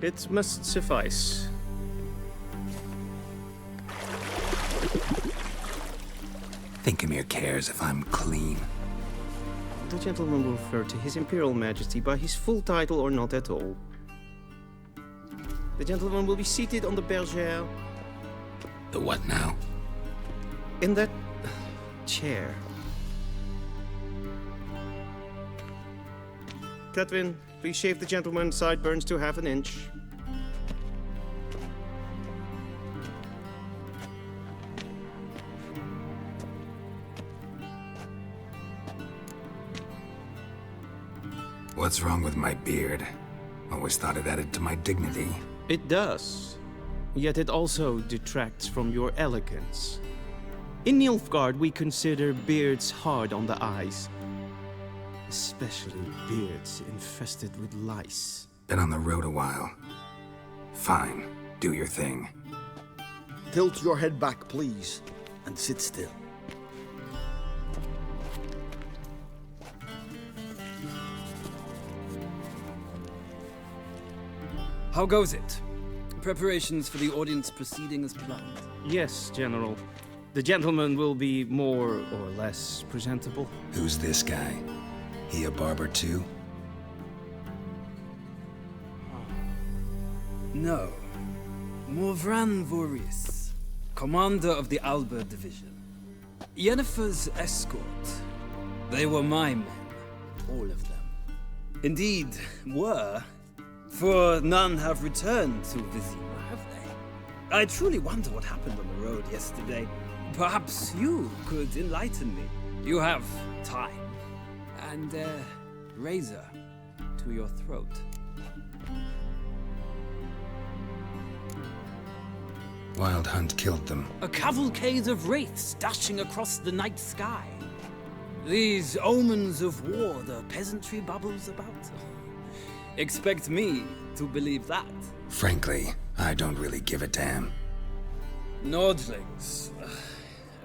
It must suffice. Thinkamere cares if I'm clean. The gentleman will refer to His Imperial Majesty by his full title or not at all. The gentleman will be seated on the bergère. The what now? In that chair. Catwin, please shave the gentleman's sideburns to half an inch. What's wrong with my beard? Always thought it added to my dignity. It does. Yet it also detracts from your elegance. In Nilfgaard, we consider beards hard on the eyes. Especially beards infested with lice. Been on the road a while. Fine, do your thing. Tilt your head back, please, and sit still. How goes it? Preparations for the audience proceeding as planned? Yes, General. The gentleman will be more or less presentable. Who's this guy? He a barber too? No. Morvran Voris, commander of the Alba Division. Yennefer's escort. They were my men, all of them. Indeed, were. For none have returned to Vizima, have they? I truly wonder what happened on the road yesterday. Perhaps you could enlighten me. You have time. And a razor to your throat. Wild Hunt killed them. A cavalcade of wraiths dashing across the night sky. These omens of war the peasantry bubbles about. Expect me to believe that. Frankly, I don't really give a damn. Nordlings.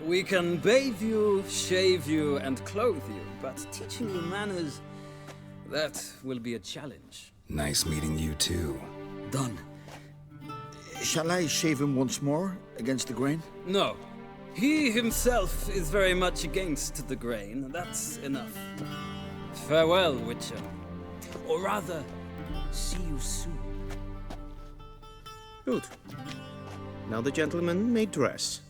We can bathe you, shave you, and clothe you, but teaching you manners, that will be a challenge. Nice meeting you too. Done. Shall I shave him once more, against the grain? No. He himself is very much against the grain. That's enough. Farewell, Witcher. Or rather, see you soon. Good. Now the gentleman may dress.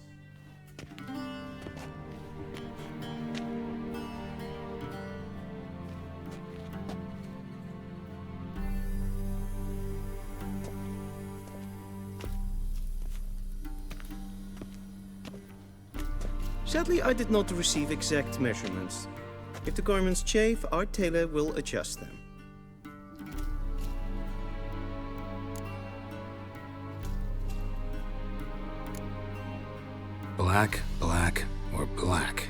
Sadly, I did not receive exact measurements. If the garments chafe, our tailor will adjust them. Black, black, or black?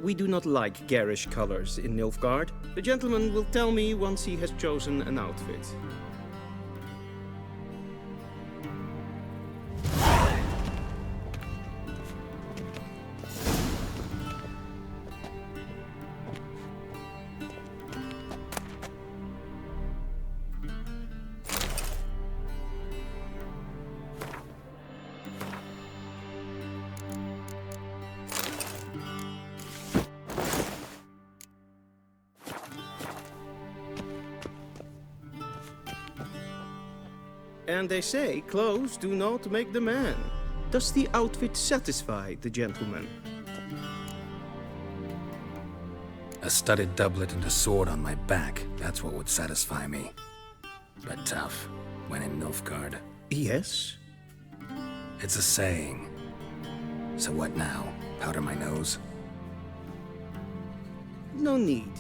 We do not like garish colors in Nilfgaard. The gentleman will tell me once he has chosen an outfit. And they say clothes do not make the man. Does the outfit satisfy the gentleman? A studded doublet and a sword on my back, that's what would satisfy me. But tough, when in Nilfgaard. Yes. It's a saying. So what now? Powder my nose? No need.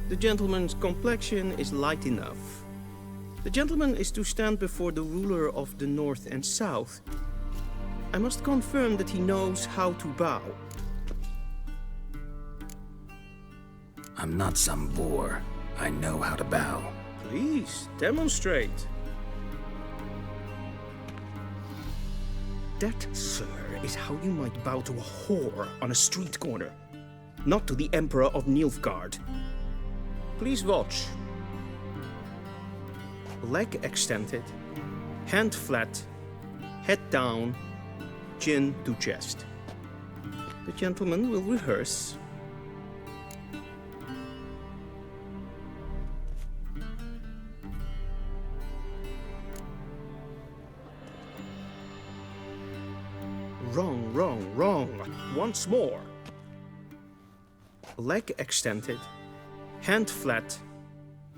The gentleman's complexion is light enough. The gentleman is to stand before the ruler of the North and South. I must confirm that he knows how to bow. I'm not some boor. I know how to bow. Please, demonstrate. That, sir, is how you might bow to a whore on a street corner. Not to the Emperor of Nilfgaard. Please watch. leg extended, hand flat, head down, chin to chest. The gentleman will rehearse. Wrong, wrong, wrong. Once more. Leg extended, hand flat,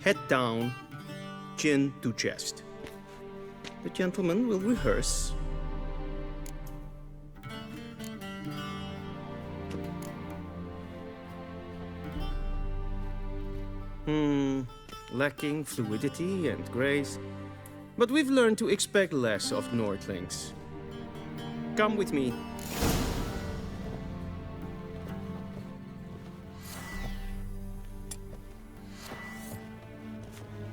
head down, chin to chest. The gentleman will rehearse. Lacking fluidity and grace. But we've learned to expect less of Nordlings. Come with me.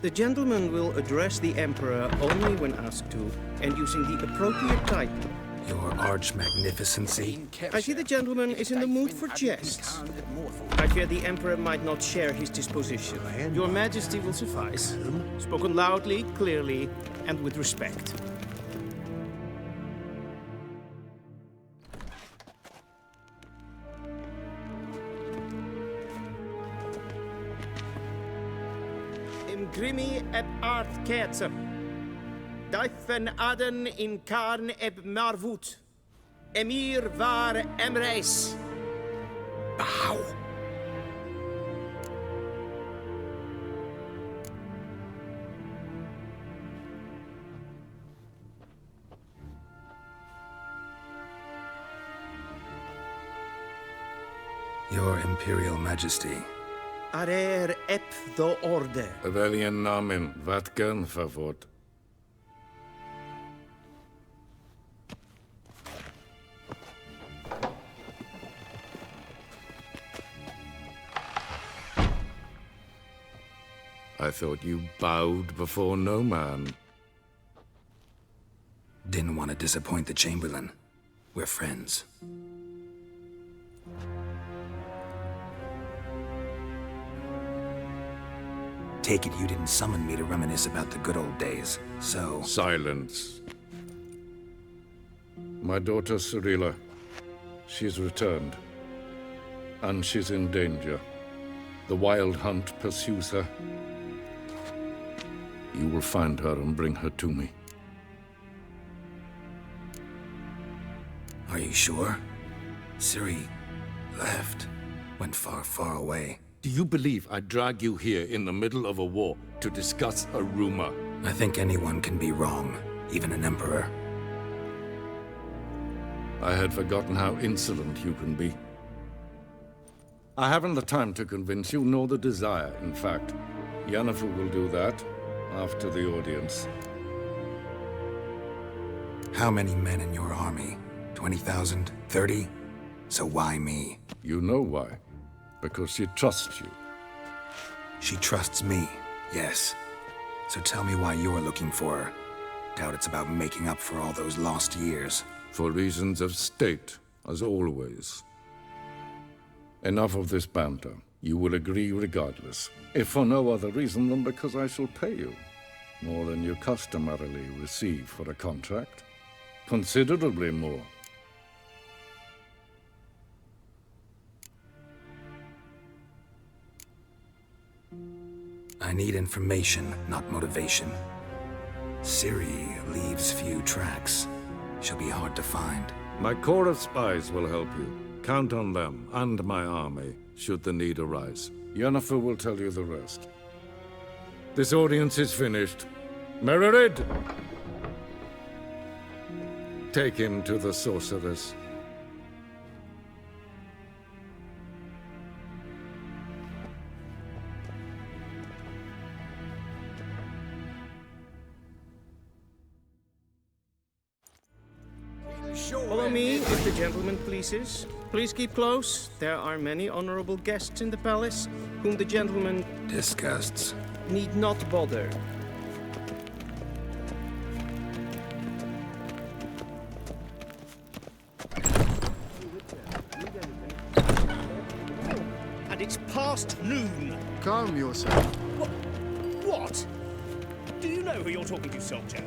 The gentleman will address the Emperor only when asked to, and using the appropriate title. Your arch-magnificency. I see the gentleman is in the mood for jests. I fear the Emperor might not share his disposition. Your Majesty will suffice. Spoken loudly, clearly, and with respect. Grimi eb art ketzer. Dijfen aden in karn eb marvoet. Emir var emreis. Bow. Your Imperial Majesty. Arer eb the orde. Weljen namen, wat kan favort? I thought you bowed before no man. Didn't want to disappoint the Chamberlain. We're friends. Take it you didn't summon me to reminisce about the good old days, so... Silence. My daughter Cyrilla, she's returned. And she's in danger. The Wild Hunt pursues her. You will find her and bring her to me. Are you sure? Ciri left. Went far, far away. Do you believe I'd drag you here in the middle of a war to discuss a rumor? I think anyone can be wrong, even an emperor. I had forgotten how insolent you can be. I haven't the time to convince you, nor the desire, in fact. Yennefer will do that after the audience. How many men in your army? 20,000? 30? So why me? You know why. Because she trusts you. She trusts me, yes. So tell me why you're looking for her. Doubt it's about making up for all those lost years. For reasons of state, as always. Enough of this banter. You will agree regardless. If for no other reason than because I shall pay you. More than you customarily receive for a contract. Considerably more. I need information, not motivation. Ciri leaves few tracks. She'll be hard to find. My corps of spies will help you. Count on them and my army, should the need arise. Yennefer will tell you the rest. This audience is finished. Mererid! Take him to the sorceress. Follow me, if the gentleman pleases. Please keep close. There are many honorable guests in the palace, whom the gentleman Disgusts. need not bother. And it's past noon. Calm yourself. What? Do you know know who you're talking to, soldier.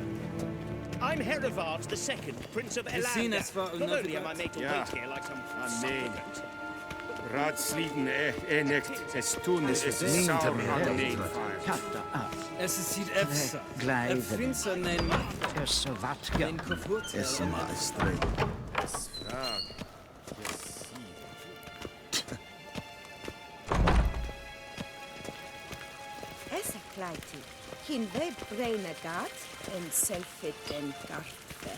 I'm Herivard II, Prince of seen Elander. us for Not only am I Unravel. made to Yeah. wait here like some name. supplicant. Raadsliden echt es tun es saur aan neen fire. Katta af. Es sied efsa. Gleiven. Prinsa nein Össovatga. nein kofurt. Esma Estrella. Frag. Essa kleiti. Hin ve breina gat en selfit den garfe.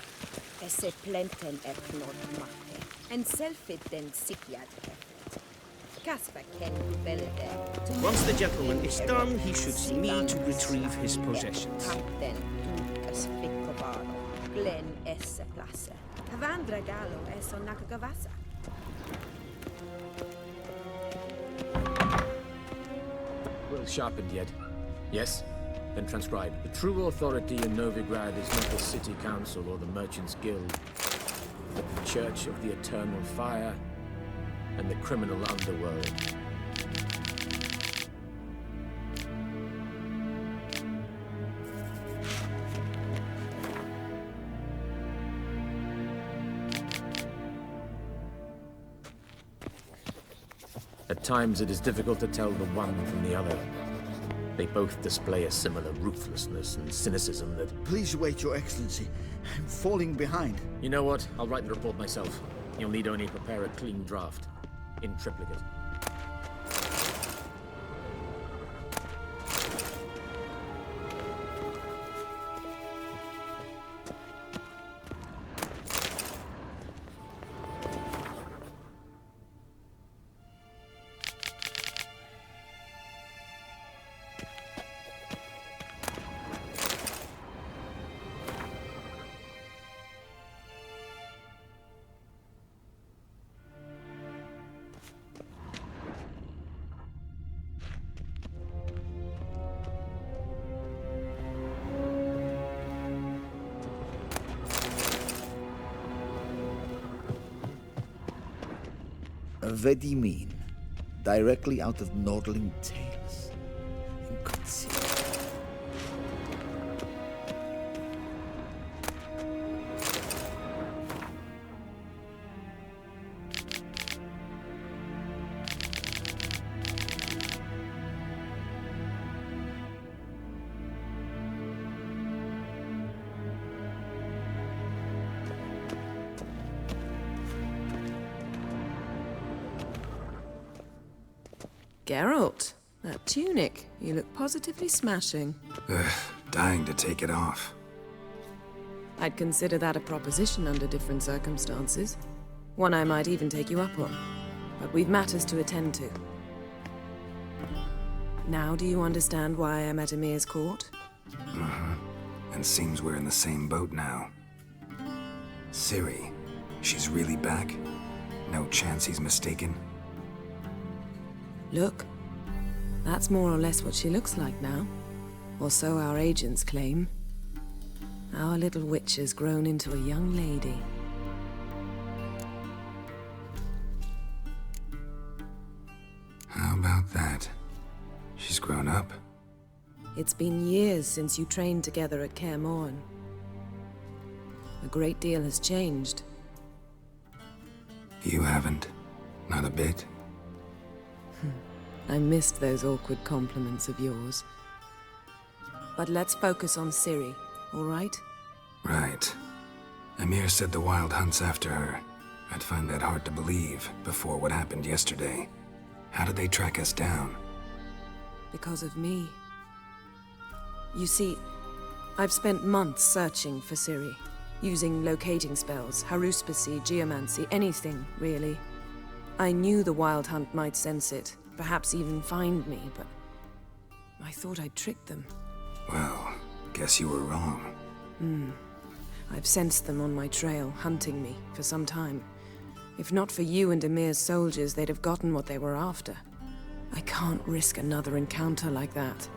Esse plenten knod matte. En selfit den sikjad hefet. Kasper ken velde. Once the gentleman is done, he should see me to retrieve his possessions. Kapten dukas fikovalo. Glen esse place. Havandra galo eso nakagavasa. Well sharpened yet. Yes? Then transcribe. The true authority in Novigrad is not the city council or the merchants' guild, but the Church of the Eternal Fire and the criminal underworld. At times it is difficult to tell the one from the other. They both display a similar ruthlessness and cynicism that... Please wait, Your Excellency. I'm falling behind. You know what? I'll write the report myself. You'll need only prepare a clean draft. In triplicate. Vedimin, directly out of Nordling Tales. Inconceivable. Geralt, that tunic. You look positively smashing. Dying to take it off. I'd consider that a proposition under different circumstances. One I might even take you up on. But we've matters to attend to. Now do you understand why I'm at Emir's court? And seems we're in the same boat now. Ciri, she's really back? No chance he's mistaken? Look, that's more or less what she looks like now. Or so our agents claim. Our little witch has grown into a young lady. How about that? She's grown up? It's been years since you trained together at Kaer Morhen. A great deal has changed. You haven't. Not a bit. I missed those awkward compliments of yours. But let's focus on Ciri, all right? Right. Emir said the Wild Hunt's after her. I'd find that hard to believe before what happened yesterday. How did they track us down? Because of me. You see, I've spent months searching for Ciri, using locating spells, haruspicy, geomancy, anything, really. I knew the Wild Hunt might sense it, perhaps even find me, but I thought I'd tricked them. Well, guess you were wrong. I've sensed them on my trail, hunting me, for some time. If not for you and Emir's soldiers, they'd have gotten what they were after. I can't risk another encounter like that.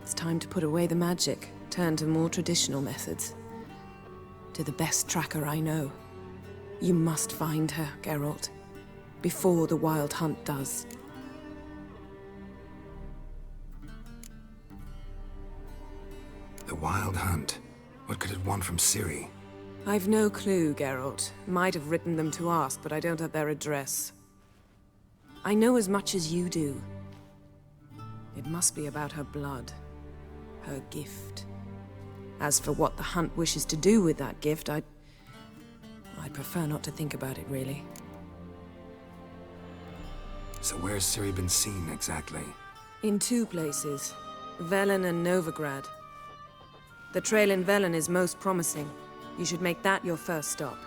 It's time to put away the magic, turn to more traditional methods. To the best tracker I know. You must find her, Geralt. Before the Wild Hunt does. The Wild Hunt. What could it want from Ciri? I've no clue, Geralt. Might have written them to ask, but I don't have their address. I know as much as you do. It must be about her blood. Her gift. As for what the Hunt wishes to do with that gift, I'd prefer not to think about it, really. So where's Ciri been seen, exactly? In 2 places. Velen and Novigrad. The trail in Velen is most promising. You should make that your first stop.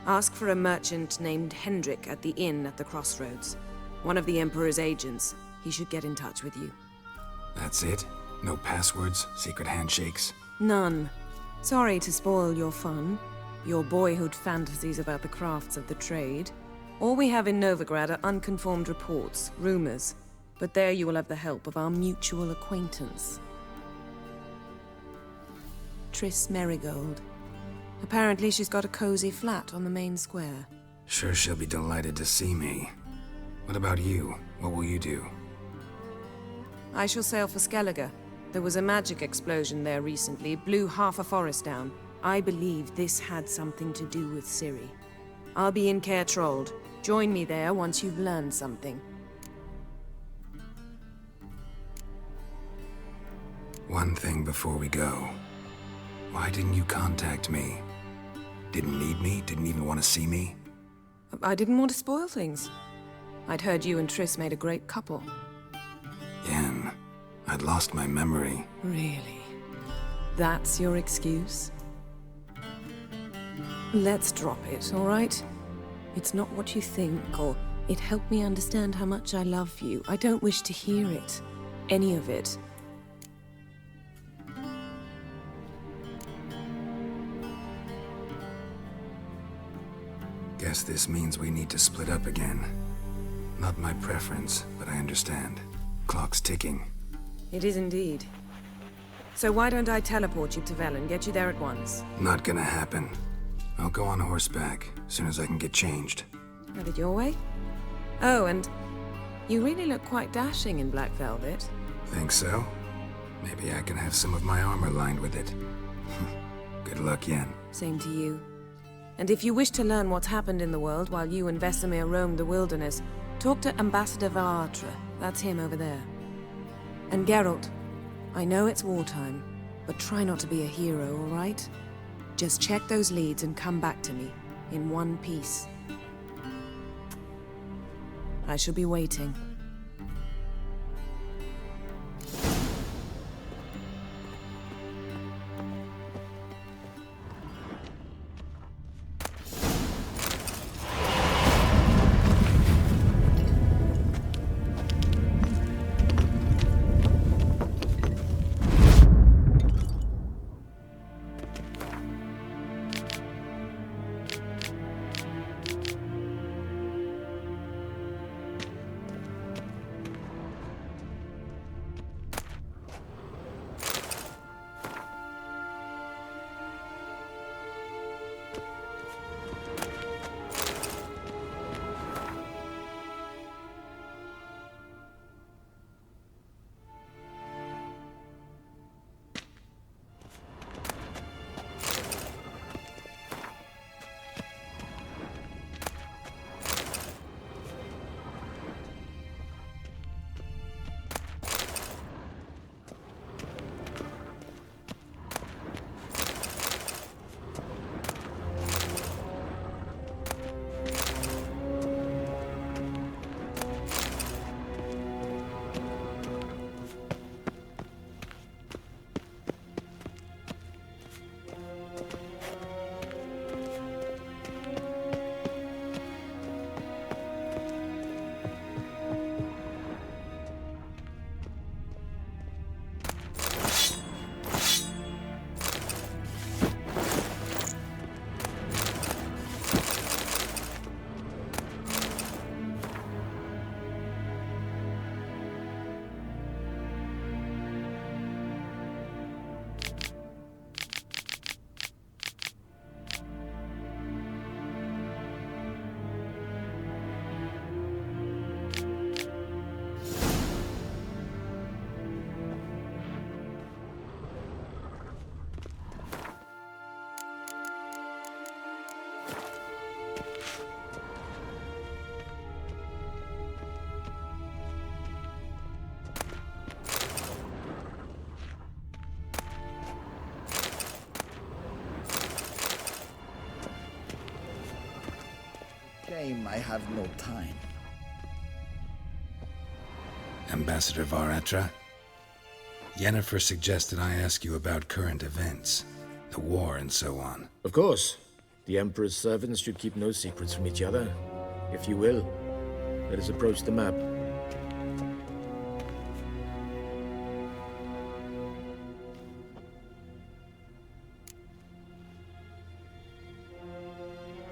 Ask for a merchant named Hendrik at the inn at the crossroads. One of the Emperor's agents. He should get in touch with you. That's it? No passwords? Secret handshakes? None. Sorry to spoil your fun. Your boyhood fantasies about the crafts of the trade. All we have in Novigrad are unconfirmed reports, rumors. But there you will have the help of our mutual acquaintance. Triss Merigold. Apparently she's got a cozy flat on the main square. Sure she'll be delighted to see me. What about you? What will you do? I shall sail for Skellige. There was a magic explosion there recently, blew half a forest down. I believe this had something to do with Ciri. I'll be in Caer Trold. Join me there once you've learned something. One thing before we go. Why didn't you contact me? Didn't need me? Didn't even want to see me? I didn't want to spoil things. I'd heard you and Triss made a great couple. Yen, I'd lost my memory. Really? That's your excuse? Let's drop it, all right? It's not what you think, or it helped me understand how much I love you. I don't wish to hear it. Any of it. Guess this means we need to split up again. Not my preference, but I understand. Clock's ticking. It is indeed. So why don't I teleport you to Velen, get you there at once? Not gonna happen. I'll go on horseback, as soon as I can get changed. Have it your way? Oh, and you really look quite dashing in black velvet. Think so? Maybe I can have some of my armor lined with it. Good luck, Yen. Same to you. And if you wish to learn what's happened in the world while you and Vesemir roamed the wilderness, talk to Ambassador Valatra. That's him over there. And Geralt, I know it's wartime, but try not to be a hero, all right? Just check those leads and come back to me, in one piece. I shall be waiting. Time, I have no time. Ambassador Varatra? Yennefer suggested I ask you about current events, the war and so on. Of course. The Emperor's servants should keep no secrets from each other. If you will, let us approach the map.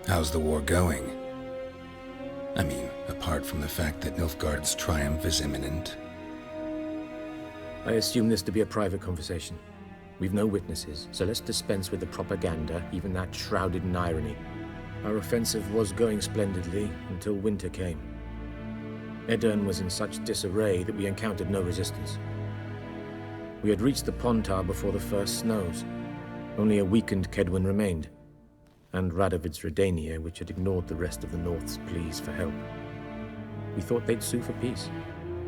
How's the war going? I mean, apart from the fact that Nilfgaard's triumph is imminent. I assume this to be a private conversation. We've no witnesses, so let's dispense with the propaganda, even that shrouded in irony. Our offensive was going splendidly until winter came. Edirn was in such disarray that we encountered no resistance. We had reached the Pontar before the first snows. Only a weakened Kedwin remained, and Radovid's Redania, which had ignored the rest of the North's pleas for help. We thought they'd sue for peace,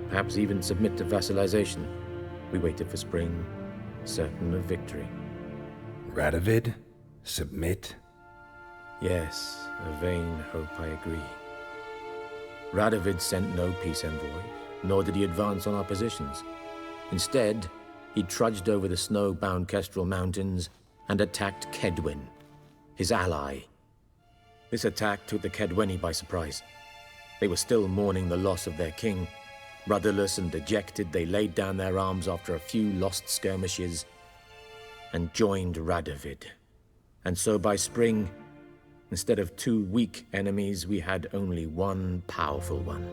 perhaps even submit to vassalization. We waited for spring, certain of victory. Radovid? Submit? Yes, a vain hope, I agree. Radovid sent no peace envoy, nor did he advance on our positions. Instead, he trudged over the snow-bound Kestrel Mountains and attacked Kedwin, his ally. This attack took the Kedweni by surprise. They were still mourning the loss of their king. Rudderless and dejected, they laid down their arms after a few lost skirmishes and joined Radovid. And so by spring, instead of 2 weak enemies, we had only one powerful one.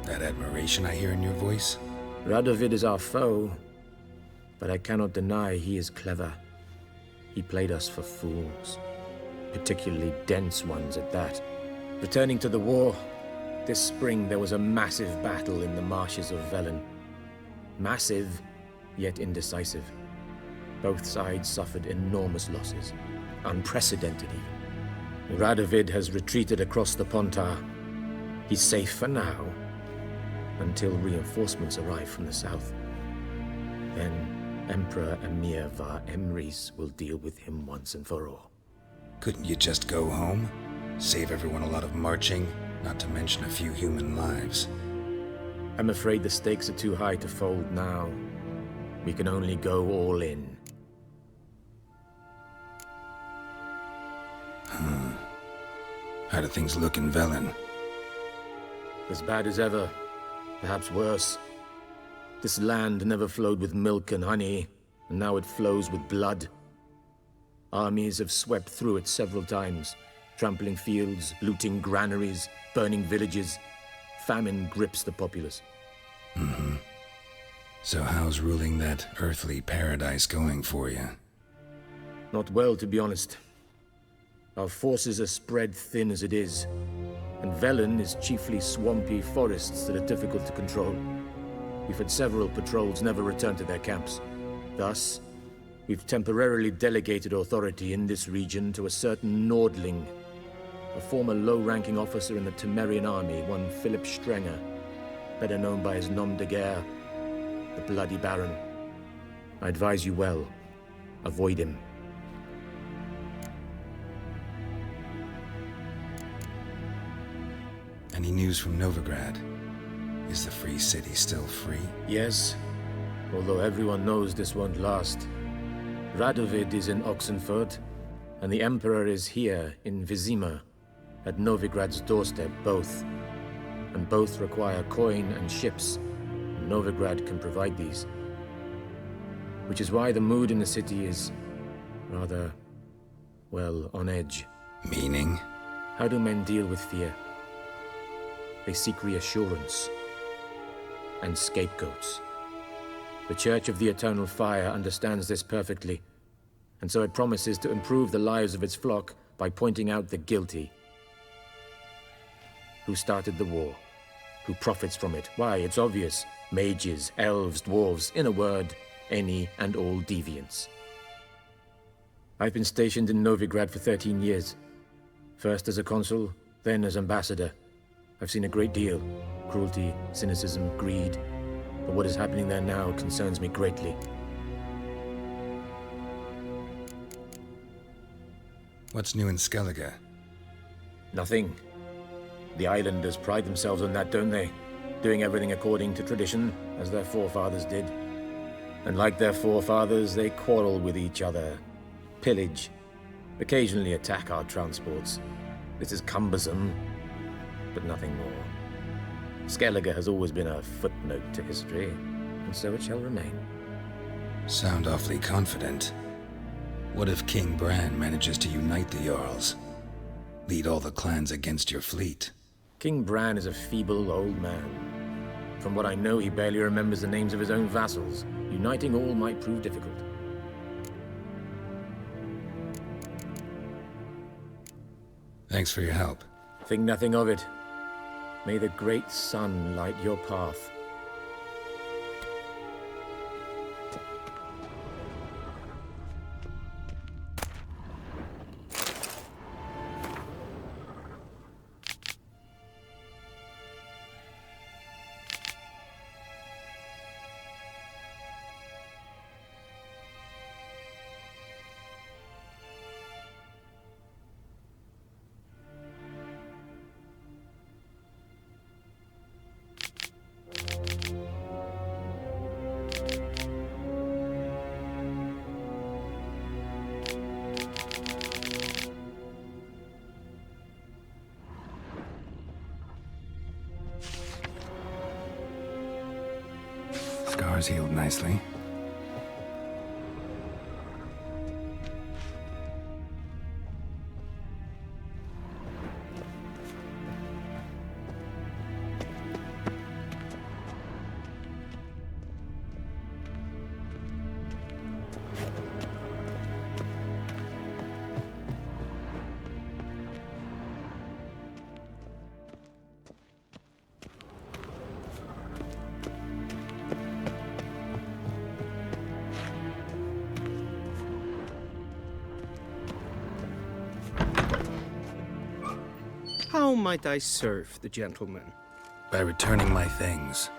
That admiration I hear in your voice? Radovid is our foe, but I cannot deny he is clever. He played us for fools, particularly dense ones at that. Returning to the war, this spring there was a massive battle in the marshes of Velen. Massive, yet indecisive. Both sides suffered enormous losses, unprecedented even. Radovid has retreated across the Pontar. He's safe for now, until reinforcements arrive from the south. Then Emperor Emir Var Emrys will deal with him once and for all. Couldn't you just go home? Save everyone a lot of marching, not to mention a few human lives. I'm afraid the stakes are too high to fold now. We can only go all in. How do things look in Velen? As bad as ever, perhaps worse. This land never flowed with milk and honey, and now it flows with blood. Armies have swept through it several times, trampling fields, looting granaries, burning villages. Famine grips the populace. So how's ruling that earthly paradise going for you? Not well, to be honest. Our forces are spread thin as it is, and Velen is chiefly swampy forests that are difficult to control. We've had several patrols never return to their camps. Thus, we've temporarily delegated authority in this region to a certain Nordling, a former low-ranking officer in the Temerian army, one Philip Strenger, better known by his nom de guerre, the Bloody Baron. I advise you well. Avoid him. Any news from Novigrad? Is the free city still free? Yes, although everyone knows this won't last. Radovid is in Oxenfurt, and the Emperor is here in Vizima, at Novigrad's doorstep, both. And both require coin and ships. Novigrad can provide these. Which is why the mood in the city is rather, well, on edge. Meaning? How do men deal with fear? They seek reassurance and scapegoats. The Church of the Eternal Fire understands this perfectly, and so it promises to improve the lives of its flock by pointing out the guilty. Who started the war? Who profits from it? Why, it's obvious. Mages, elves, dwarves, in a word, any and all deviants. I've been stationed in Novigrad for 13 years. First as a consul, then as ambassador. I've seen a great deal. Cruelty, cynicism, greed. But what is happening there now concerns me greatly. What's new in Skellige? Nothing. The islanders pride themselves on that, don't they? Doing everything according to tradition, as their forefathers did. And like their forefathers, they quarrel with each other, pillage, occasionally attack our transports. This is cumbersome, but nothing more. Skellige has always been a footnote to history, and so it shall remain. Sound awfully confident. What if King Bran manages to unite the Jarls? Lead all the clans against your fleet? King Bran is a feeble old man. From what I know, he barely remembers the names of his own vassals. Uniting all might prove difficult. Thanks for your help. Think nothing of it. May the great sun light your path. Scars healed nicely. How might I serve the gentleman? By returning my things.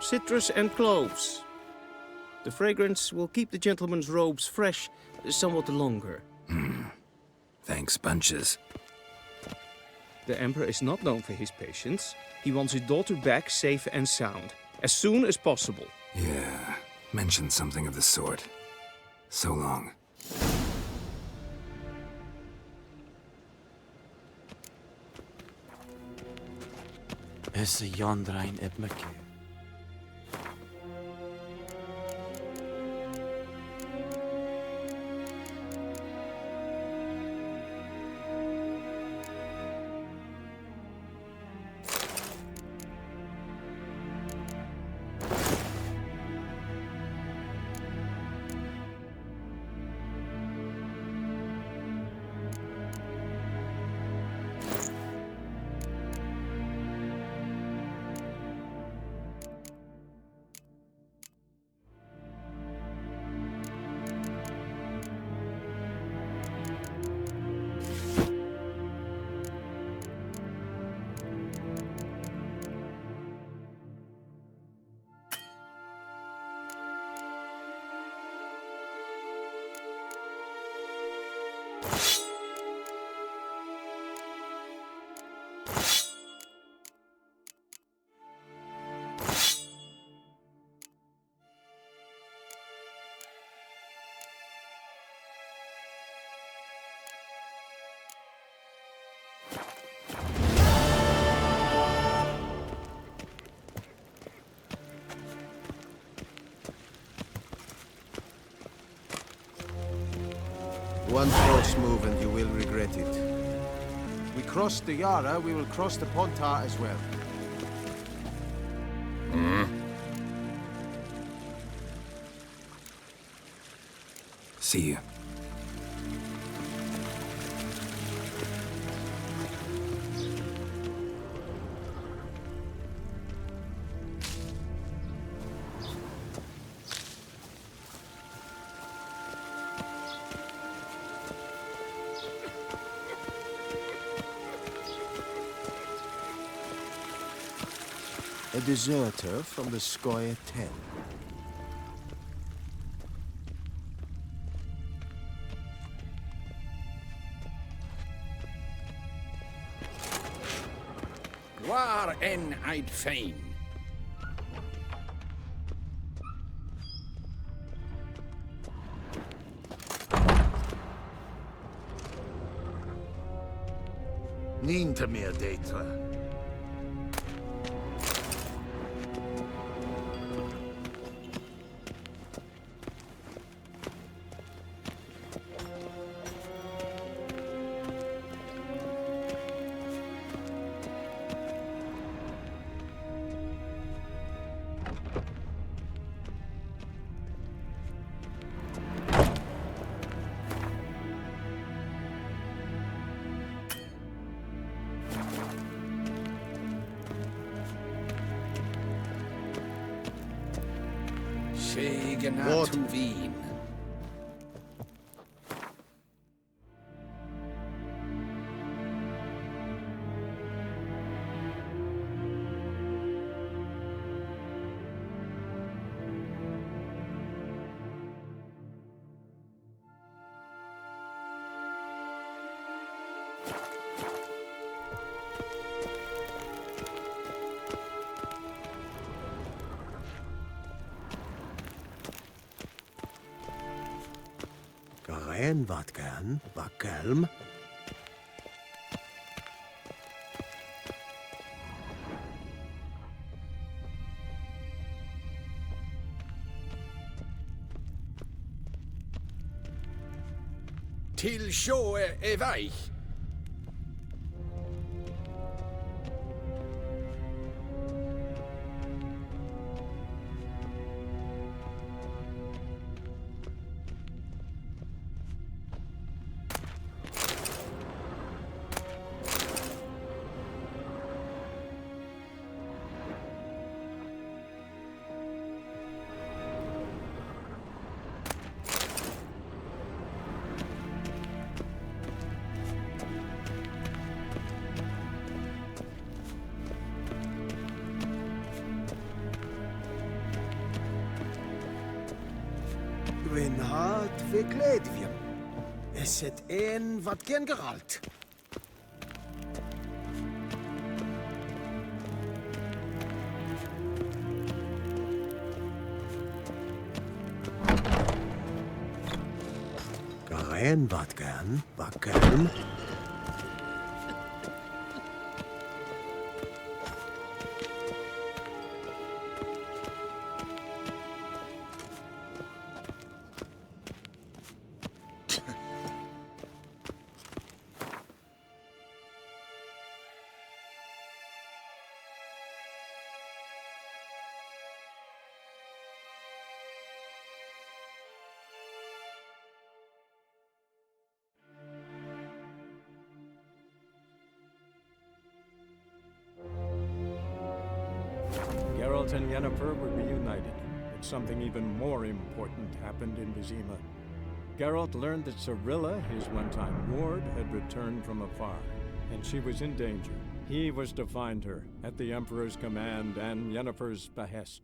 Citrus and cloves. The fragrance will keep the gentleman's robes fresh somewhat longer. Thanks, bunches. The Emperor is not known for his patience. He wants his daughter back safe and sound, as soon as possible. Yeah, mentioned something of the sort. So long. Esse Jondrain Edmeke. One false move and you will regret it. We crossed the Yara, we will cross the Pontar as well. See you. A deserter from the Skoye 10. Waar en I'd fain. Niente meer data. Wat? To Wien. En wat kan, Bakkelm? Til sjå er vei. Gwenhard Vekledviem. Es het een wat gen Geralt. Garen wat kan, Bakkelm. Geralt and Yennefer were reunited, but something even more important happened in Vizima. Geralt learned that Cirilla, his one-time ward, had returned from afar, and she was in danger. He was to find her, at the Emperor's command and Yennefer's behest.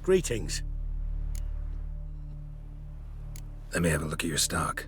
Greetings. Let me have a look at your stock.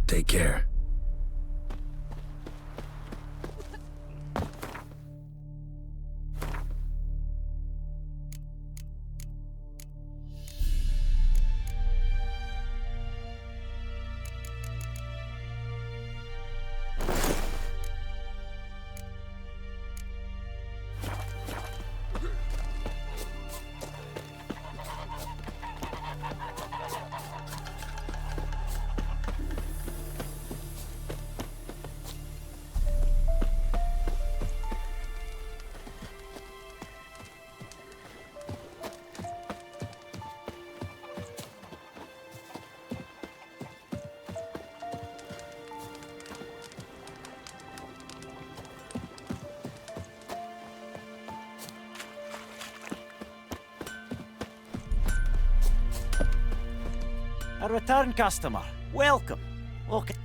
Take care. A return customer. Welcome. Look. I'd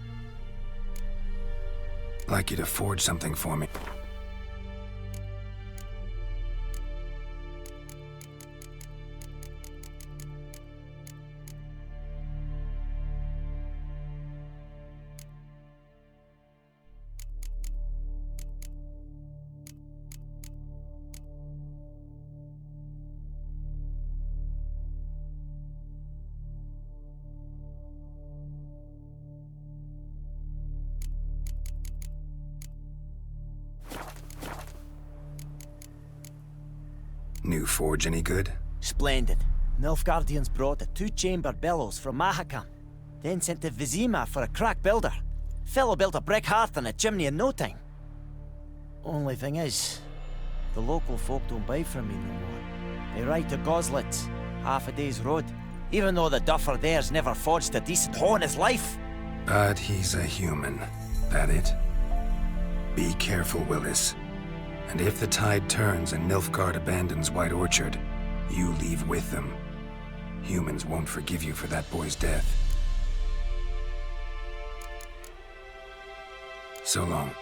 like you to forge something for me. New forge any good? Splendid. Nilfgaardians brought a two-chamber bellows from Mahakam, then sent to Vizima for a crack builder. Fellow built a brick hearth and a chimney in no time. Only thing is, the local folk don't buy from me no more. They ride to Goslitz, half a day's road, even though the duffer there's never forged a decent hoe in his life. But he's a human. That it? Be careful, Willis. And if the tide turns and Nilfgaard abandons White Orchard, you leave with them. Humans won't forgive you for that boy's death. So long.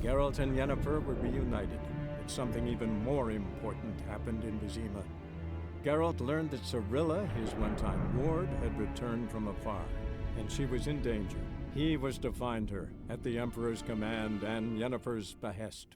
Geralt and Yennefer were reunited, but something even more important happened in Vizima. Geralt learned that Cirilla, his one-time ward, had returned from afar, and she was in danger. He was to find her, at the Emperor's command and Yennefer's behest.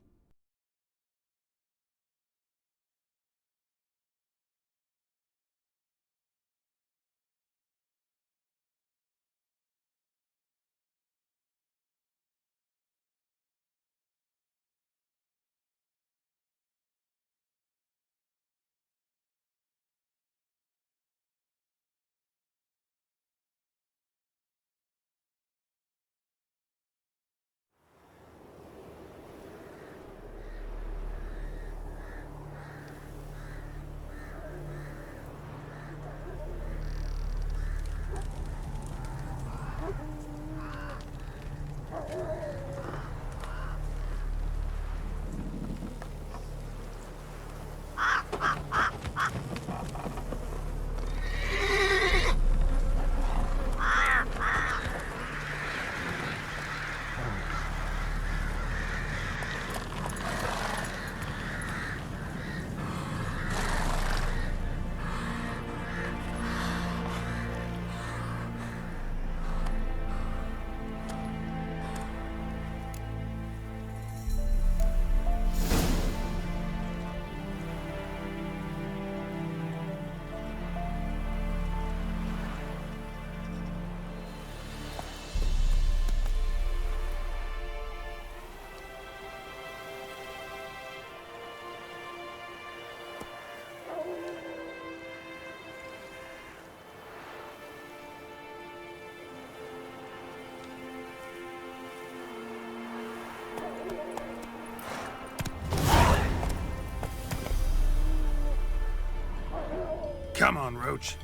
Come on, Roach.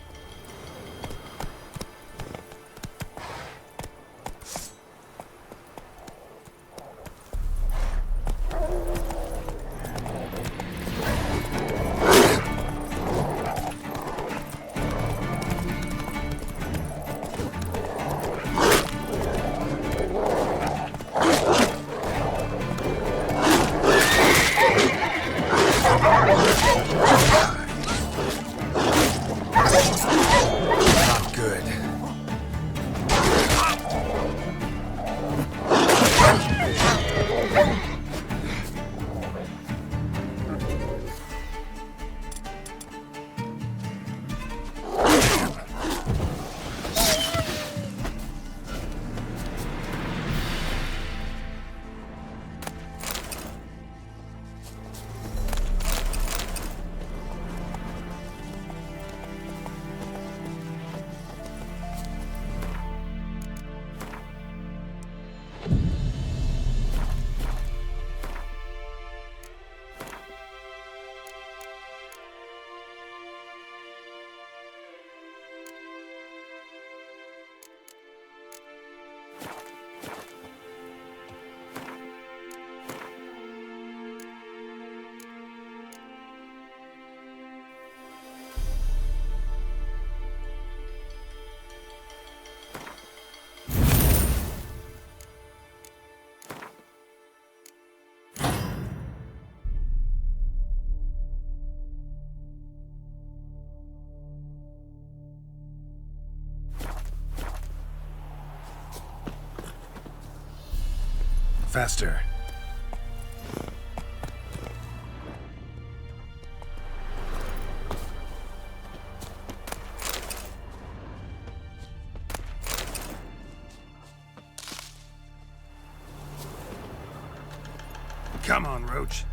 Faster. Come on, Roach.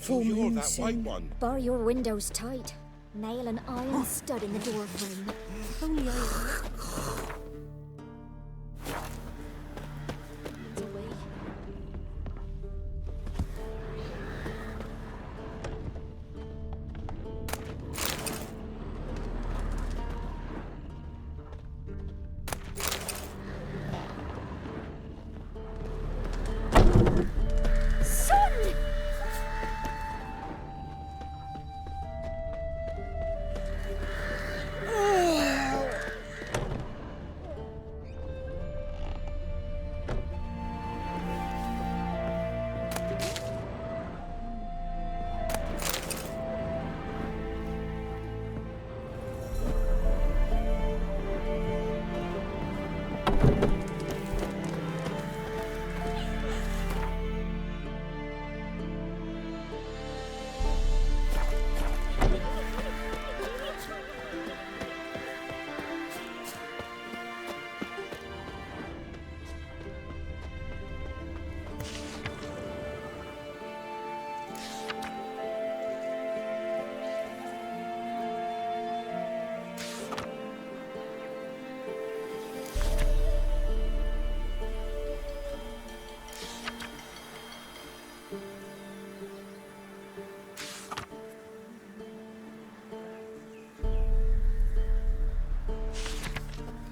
So you're that white one. Bar your windows tight. Nail an iron stud in the door frame. If only I...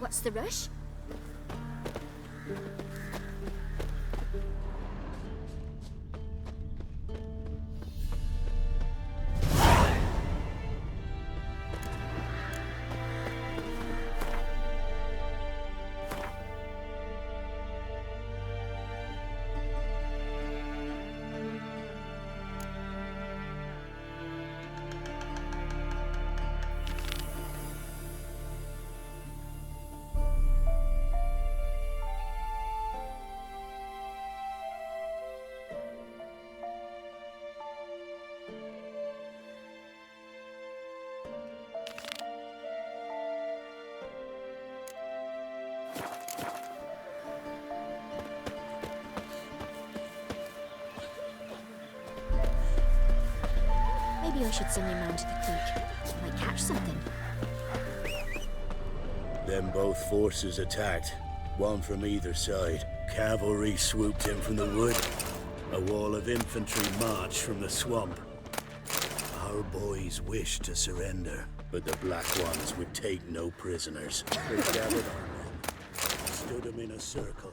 What's the rush? Maybe I should send your man to the creek. Might catch something. Then both forces attacked, one from either side. Cavalry swooped in from the wood. A wall of infantry marched from the swamp. Our boys wished to surrender, but the Black Ones would take no prisoners. They gathered our men, stood them in a circle,